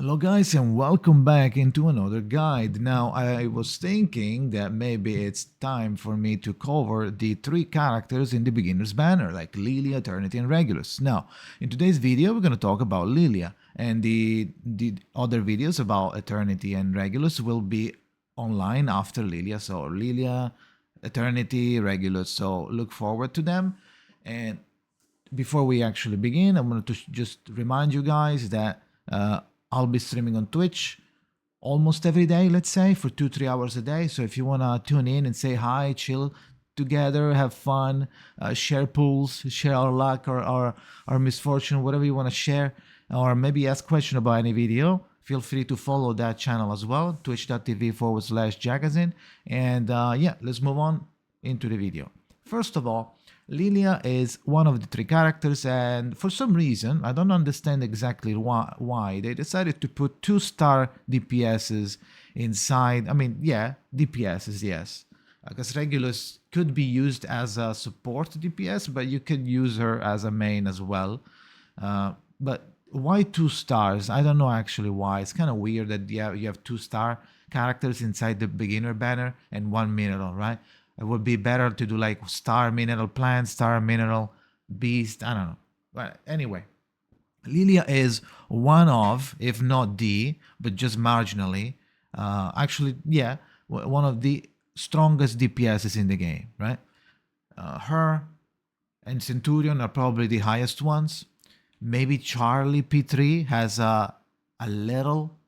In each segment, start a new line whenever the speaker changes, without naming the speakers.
Hello guys and welcome back into another guide. Now I was thinking that maybe it's time for me to cover the three characters in the beginner's banner like Lilya, Eternity and Regulus. Now in today's video we're going to talk about Lilya, and the other videos about Eternity and Regulus will be online after Lilya. So Lilya, Eternity, Regulus, so look forward to them. And before we actually begin, I wanted to just remind you guys that I'll be streaming on Twitch almost every day, let's say, for 2-3 hours a day. So if you want to tune in and say hi, chill together, have fun, share pools, share our luck or our misfortune, whatever you want to share, or maybe ask question about any video, feel free to follow that channel as well, twitch.tv/Jakazin. And yeah, let's move on into the video. First of all, Lilya is one of the three characters, and for some reason, I don't understand exactly why they decided to put 2-star DPSs inside. I mean, yeah, DPSs, yes. Because Regulus could be used as a support DPS, but you could use her as a main as well. But why 2 stars? I don't know actually why. It's kind of weird that you have 2-star characters inside the beginner banner and 1 mineral, right? It would be better to do like star mineral plant, star mineral beast. I don't know. But anyway, Lilya is one of, if not the, but just marginally, actually, yeah, one of the strongest DPSs in the game, right? Her and Centurion are probably the highest ones. Maybe Charlie P3 has a little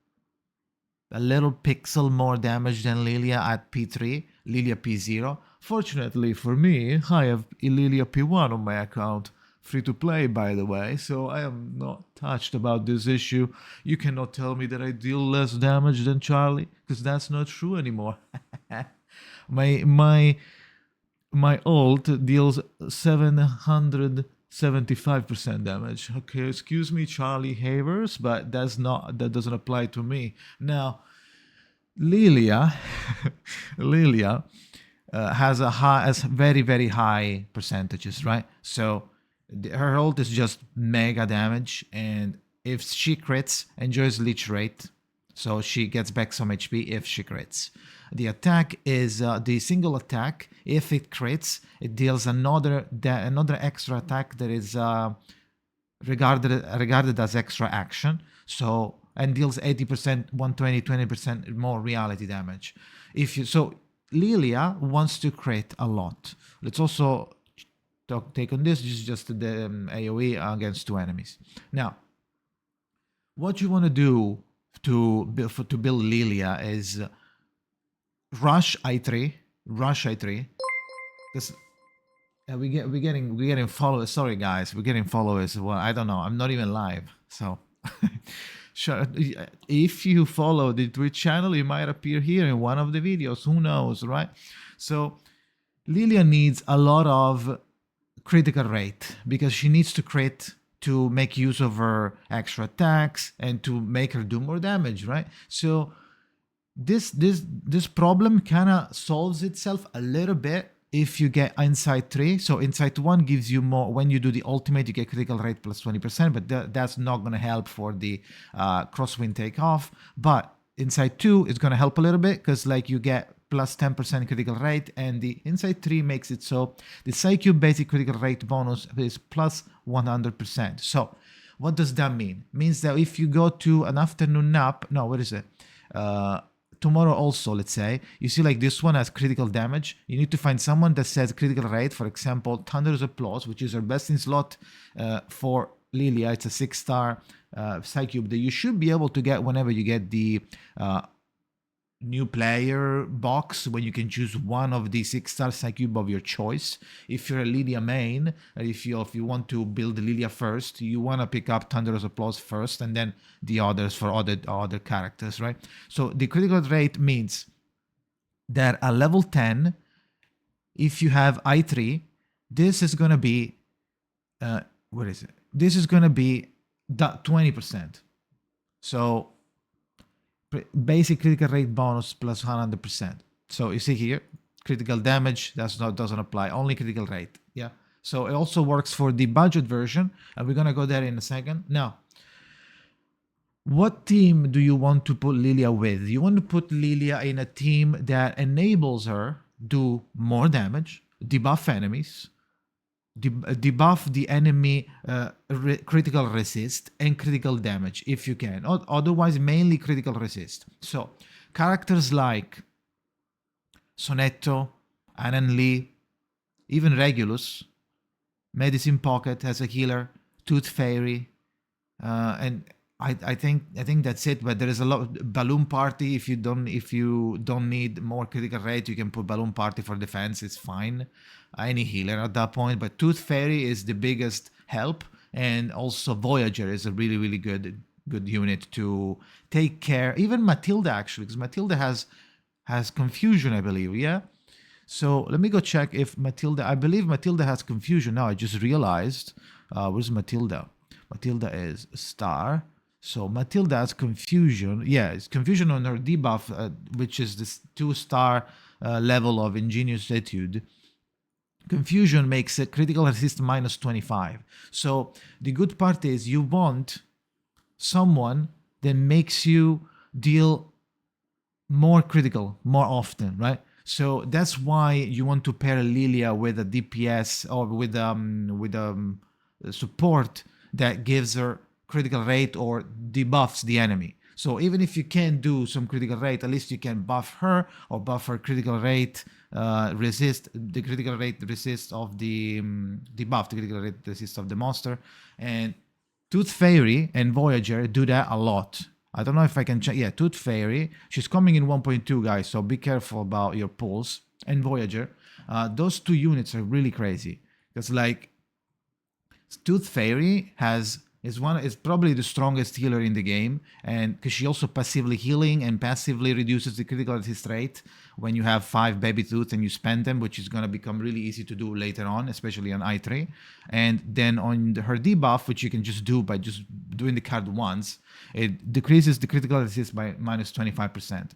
pixel more damage than Lilya at P3, Lilya P0. Fortunately for me, I have Lilya P1 on my account, free to play by the way, so I am not touched about this issue. You cannot tell me that I deal less damage than Charlie, because that's not true anymore. my ult deals 775% damage. Okay, excuse me, Charlie Havers, but that doesn't apply to me. Now, Lilya has very high percentages, right? So her ult is just mega damage, and if she crits, enjoys leech rate, so she gets back some HP if she crits. The attack is the single attack. If it crits, it deals another extra attack that is regarded as extra action. So and deals 80%, 120, 20% more reality damage. Lilya wants to crit a lot. Let's also take on this. This is just the AoE against 2 enemies. Now, what you want to do to build Lilya is rush I3. Because we're getting followers. Sorry guys, we're getting followers. Well, I don't know. I'm not even live, so. Sure. If you follow the Twitch channel, you might appear here in one of the videos. Who knows, right? So Lilya needs a lot of critical rate because she needs to crit to make use of her extra attacks and to make her do more damage, right? So this problem kind of solves itself a little bit if you get Insight 3. So Insight 1 gives you more. When you do the ultimate, you get critical rate plus 20%, but that's not going to help for the crosswind takeoff. But Insight 2 is going to help a little bit because like you get plus 10% critical rate, and the Insight 3 makes it so the Psychubes basic critical rate bonus is plus 100%. So what does that mean? It means that if you go to an afternoon nap, no, what is it? Tomorrow also, let's say, you see like this one has critical damage. You need to find someone that says critical rate, for example, Thunderous Applause, which is our best in slot for Lilya. It's a 6-star Psychube that you should be able to get whenever you get the new player box, when you can choose one of the 6-star Psychube of your choice. If you're a Lilya main, if you want to build Lilya first, you want to pick up Thunderous Applause first and then the others for other characters, right? So the critical rate means that at level 10, if you have I3, this is going to be what is it? This is going to be 20%. So basic critical rate bonus plus 100%. So you see here, critical damage doesn't apply, only critical rate. Yeah. So it also works for the budget version, and we're gonna go there in a second. Now, What team do you want to put Lilya with? You want to put Lilya in a team that enables her do more damage, debuff enemies, debuff the enemy critical resist and critical damage if you can. Otherwise, mainly critical resist. So characters like Sonetto, Anan Lee, even Regulus, Medicine Pocket as a healer, Tooth Fairy, and I think that's it. But there is a lot of Balloon Party. If you don't need more critical rate, you can put Balloon Party for defense. It's fine. Any healer at that point. But Tooth Fairy is the biggest help, and also Voyager is a really good unit to take care. Even Matilda actually, because Matilda has confusion, I believe. Yeah. So let me go check if Matilda. I believe Matilda has confusion now. I just realized. Where's Matilda? Matilda is star. So Matilda has confusion. Yeah, it's confusion on her debuff, which is this 2-star level of ingenious attitude. Confusion makes a critical resist minus 25. So the good part is you want someone that makes you deal more critical more often, right? So that's why you want to pair Lilya with a DPS or with support that gives her critical rate or debuffs the enemy. So even if you can't do some critical rate, at least you can buff her or buff her critical rate, resist the critical rate resist of the debuff, the critical rate resist of the monster. And Tooth Fairy and Voyager do that a lot. I don't know if I can check. Yeah, Tooth Fairy. She's coming in 1.2, guys, so be careful about your pulls. And Voyager. Those two units are really crazy. Because, like, Tooth Fairy is probably the strongest healer in the game, and because she also passively healing and passively reduces the critical resist rate when you have 5 baby tooth and you spend them, which is going to become really easy to do later on, especially on I3. And then on her debuff, which you can just do by just doing the card once, it decreases the critical resist by minus 25%,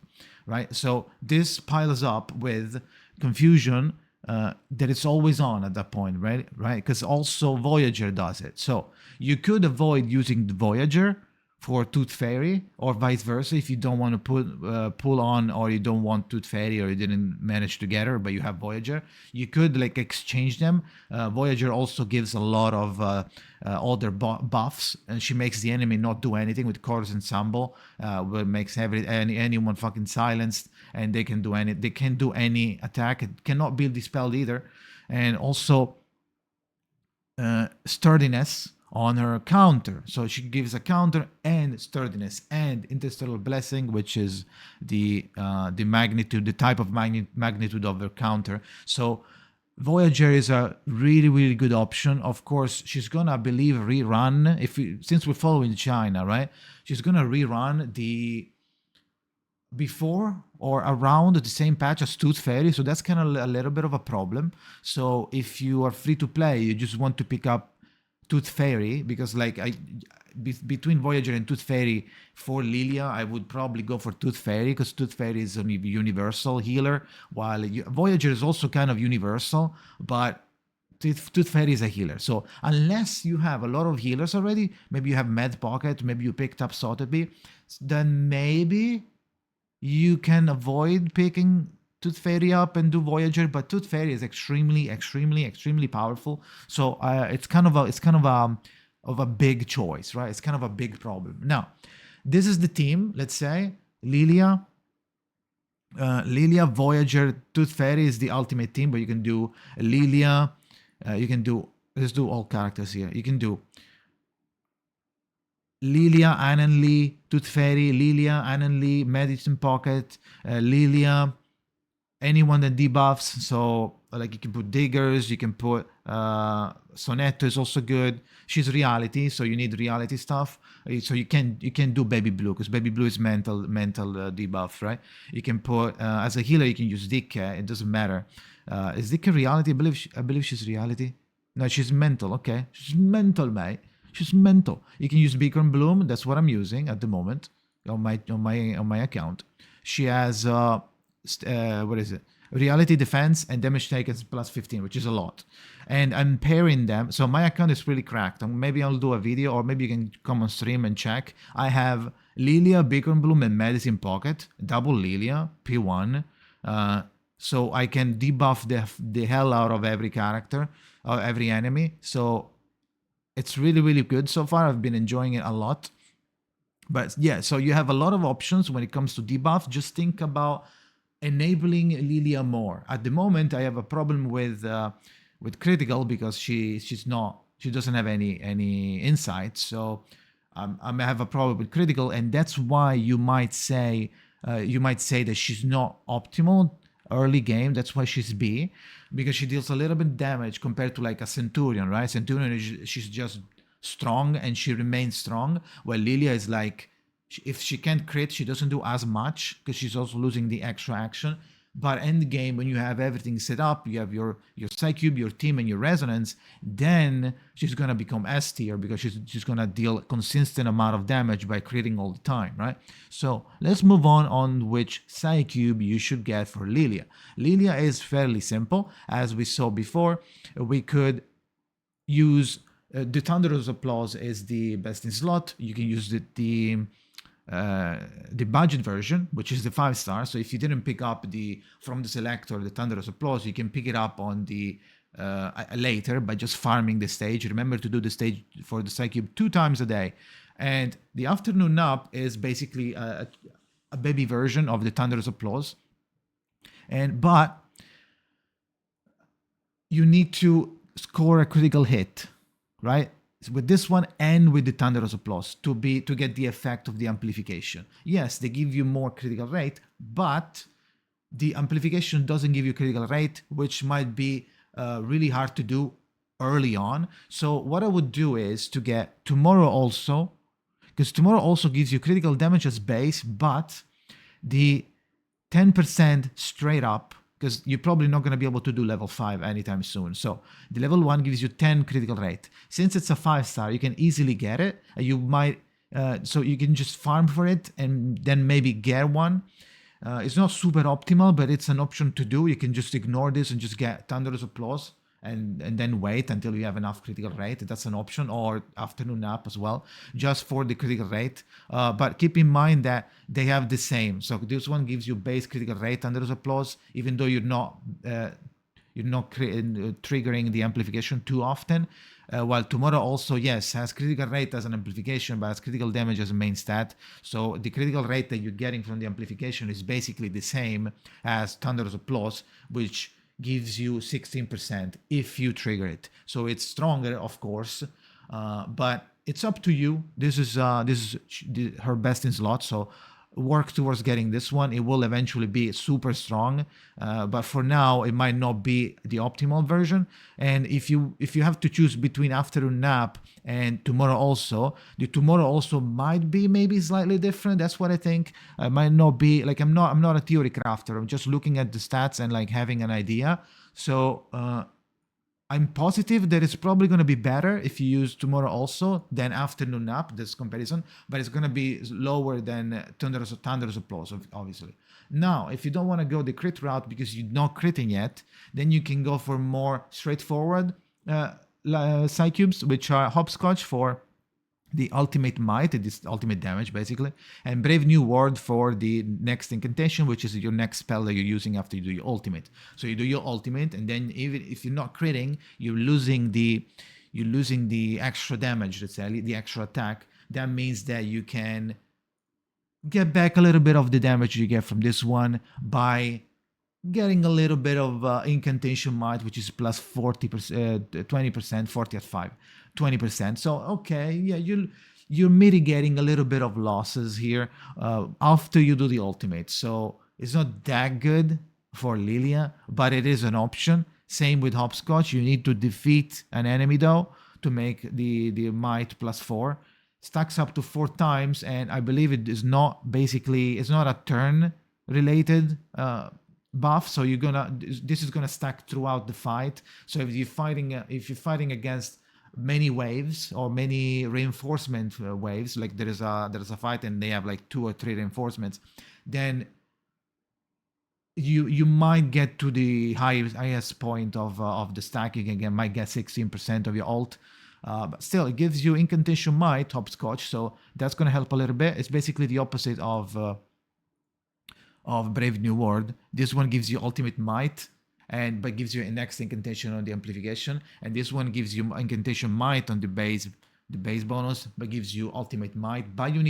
right? So this piles up with confusion that it's always on at that point, right? Because also Voyager does it. So you could avoid using the Voyager for Tooth Fairy, or vice versa, if you don't want to pull on, or you don't want Tooth Fairy, or you didn't manage to get her, but you have Voyager. You could like exchange them. Voyager also gives a lot of other buffs, and she makes the enemy not do anything with Chorus Ensemble, where it makes anyone fucking silenced, and they can do any attack. It cannot be dispelled either, and also sturdiness on her counter. So she gives a counter and sturdiness and interstellar blessing, which is the magnitude, the type of magnitude of her counter. So Voyager is a really good option. Of course, she's gonna, I believe, rerun since we're following China, right? She's gonna rerun the before or around the same patch as Tooth Fairy, so that's kind of a little bit of a problem. So if you are free to play, you just want to pick up Tooth Fairy, because like between Voyager and Tooth Fairy for Lilya, I would probably go for Tooth Fairy, because Tooth Fairy is a universal healer, while Voyager is also kind of universal, but Tooth Fairy is a healer. So unless you have a lot of healers already, maybe you have Med Pocket, maybe you picked up Sotheby, then maybe you can avoid picking Tooth Fairy up and do Voyager, but Tooth Fairy is extremely powerful. So it's kind of a big choice, right? It's kind of a big problem. Now, this is the team. Let's say Lilya, Voyager, Tooth Fairy is the ultimate team, but you can do Lilya. Let's do all characters here. You can do Lilya, Anan Lee, Tooth Fairy, Lilya, Anan Lee, Medicine Pocket, Lilya, anyone that debuffs. So like you can put Diggers, you can put Sonetto is also good. She's reality, so you need reality stuff. So you can do Baby Blue, because Baby Blue is mental debuff, right? You can put as a healer, you can use Dicke. It doesn't matter. Is Dicke reality? I believe she's reality. No, she's mental. Okay, she's mental, mate. She's mental. You can use Beacon Bloom. That's what I'm using at the moment on my account. She has what is it? Reality defense and damage taken plus 15, which is a lot. And I'm pairing them. So my account is really cracked. Maybe I'll do a video, or maybe you can come on stream and check. I have Lilya, Beacon Bloom, and Medicine Pocket, double Lilya, P1. So I can debuff the hell out of every character, or every enemy. So it's really, really good so far. I've been enjoying it a lot. But yeah, so you have a lot of options when it comes to debuff. Just think about enabling Lilya more. At the moment, I have a problem with critical because she doesn't have any insight. So I may have a problem with critical, and that's why you might say that she's not optimal early game. That's why she's B, because she deals a little bit damage compared to like a Centurion, right? Centurion she's just strong and she remains strong, while Lilya is like, if she can't crit, she doesn't do as much because she's also losing the extra action. But end game, when you have everything set up, you have your Psychube, your team, and your resonance, then she's gonna become S tier because she's gonna deal consistent amount of damage by critting all the time, right? So let's move on which Psychube you should get for Lilya. Lilya is fairly simple, as we saw before. We could use the Thunderous Applause is the best in slot. You can use the budget version, which is the 5-star. So if you didn't pick up from the selector the Thunderous Applause, you can pick it up on the later by just farming the stage. Remember to do the stage for the Psychube 2 times a day. And the Afternoon Nap is basically a baby version of the Thunderous Applause. But you need to score a critical hit, right? With this one and with the Thunderous Applause to get the effect of the amplification. Yes, they give you more critical rate, but the amplification doesn't give you critical rate, which might be really hard to do early on. So what I would do is to get Tomorrow Also, because Tomorrow Also gives you critical damage as base, but the 10% straight up, because you're probably not going to be able to do level 5 anytime soon. So the level 1 gives you 10 critical rate. Since it's a 5-star, you can easily get it. You might, so you can just farm for it and then maybe get one. It's not super optimal, but it's an option to do. You can just ignore this and just get Thunderous Applause and then wait until you have enough critical rate. That's an option, or Afternoon Nap as well, just for the critical rate. But keep in mind that they have the same. So this one gives you base critical rate under those Applause, even though you're not triggering the amplification too often. While Tomorrow Also, yes, has critical rate as an amplification, but has critical damage as a main stat. So the critical rate that you're getting from the amplification is basically the same as Thunderous Applause, which gives you 16% if you trigger it. So it's stronger, of course, but it's up to you. This is her best in slot, so work towards getting this one. It will eventually be super strong, but for now it might not be the optimal version. And if you have to choose between Afternoon Nap and Tomorrow Also, the Tomorrow Also might be maybe slightly different. That's what I think. It might not be like, I'm not a theory crafter. I'm just looking at the stats and like having an idea. So I'm positive that it's probably going to be better if you use Tomorrow Also than Afternoon Nap, this comparison, but it's going to be lower than Thunderous Applause, obviously. Now, if you don't want to go the crit route because you're not critting yet, then you can go for more straightforward Psychubes, which are Hopscotch for the ultimate might, this ultimate damage basically, and Brave New World for the next incantation, which is your next spell that you're using after you do your ultimate. So you do your ultimate, and then even if you're not critting, you're losing the extra damage, let's say, the extra attack. That means that you can get back a little bit of the damage you get from this one by getting a little bit of incantation might, which is plus 40%, 20%, 40 at 5, 20%. So okay, yeah, you're mitigating a little bit of losses here after you do the ultimate. So it's not that good for Lilya, but it is an option. Same with Hopscotch. You need to defeat an enemy though to make the might plus 4. Stacks up to 4 times, and I believe it is not it's not a turn related buff, so this is gonna stack throughout the fight. So if you're fighting against many waves or many reinforcement waves, like there is a fight and they have like 2 or 3 reinforcements, then you might get to the highest point of the stacking again, might get 16% of your ult. But still, it gives you Incantation Might, Hopscotch, so that's going to help a little bit. It's basically the opposite of Brave New World. This one gives you Ultimate Might, but gives you a next Incantation on the amplification, and this one gives you Incantation Might on the base bonus, but gives you Ultimate Might. But you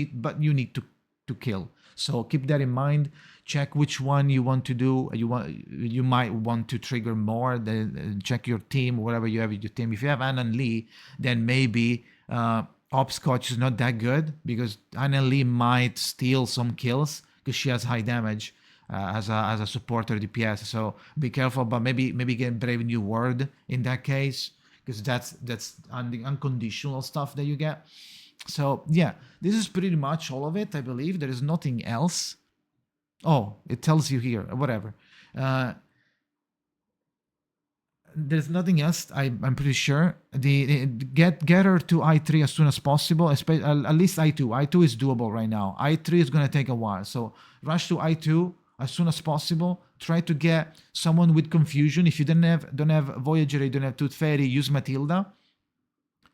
need to kill. So keep that in mind. Check which one you want to do. You might want to trigger more. Then check your team, whatever you have in your team. If you have Annan Lee, then maybe Hopscotch is not that good, because Annan Lee might steal some kills because she has high damage as a supporter DPS. So be careful. But maybe get Brave New World in that case, because that's the unconditional stuff that you get. So yeah, this is pretty much all of it, I believe. There is nothing else. Oh, it tells you here, whatever. There's nothing else, I'm pretty sure. Get her to I3 as soon as possible, at least I2. I2 is doable right now. I3 is going to take a while. So rush to I2 as soon as possible. Try to get someone with Confusion. If you don't have Voyager, you don't have Tooth Fairy, use Matilda.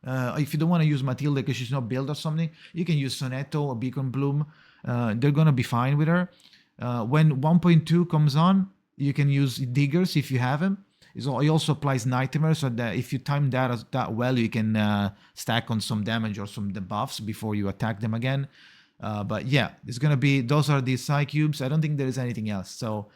If you don't want to use Matilda because she's not built or something, you can use Sonetto or Beacon Bloom. They're going to be fine with her. When 1.2 comes on, you can use Diggers if you have him. He also applies Nightmare, so that if you time that well, you can stack on some damage or some debuffs before you attack them again. But yeah, it's going to be, those are the Psychubes. I don't think there is anything else. So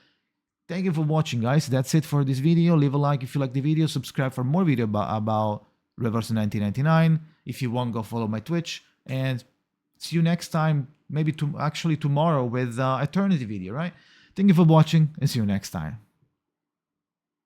thank you for watching, guys. That's it for this video. Leave a like if you like the video. Subscribe for more video about Reverse 1999. If you want, go follow my Twitch. And see you next time. Maybe actually tomorrow with Eternity video, right? Thank you for watching and see you next time.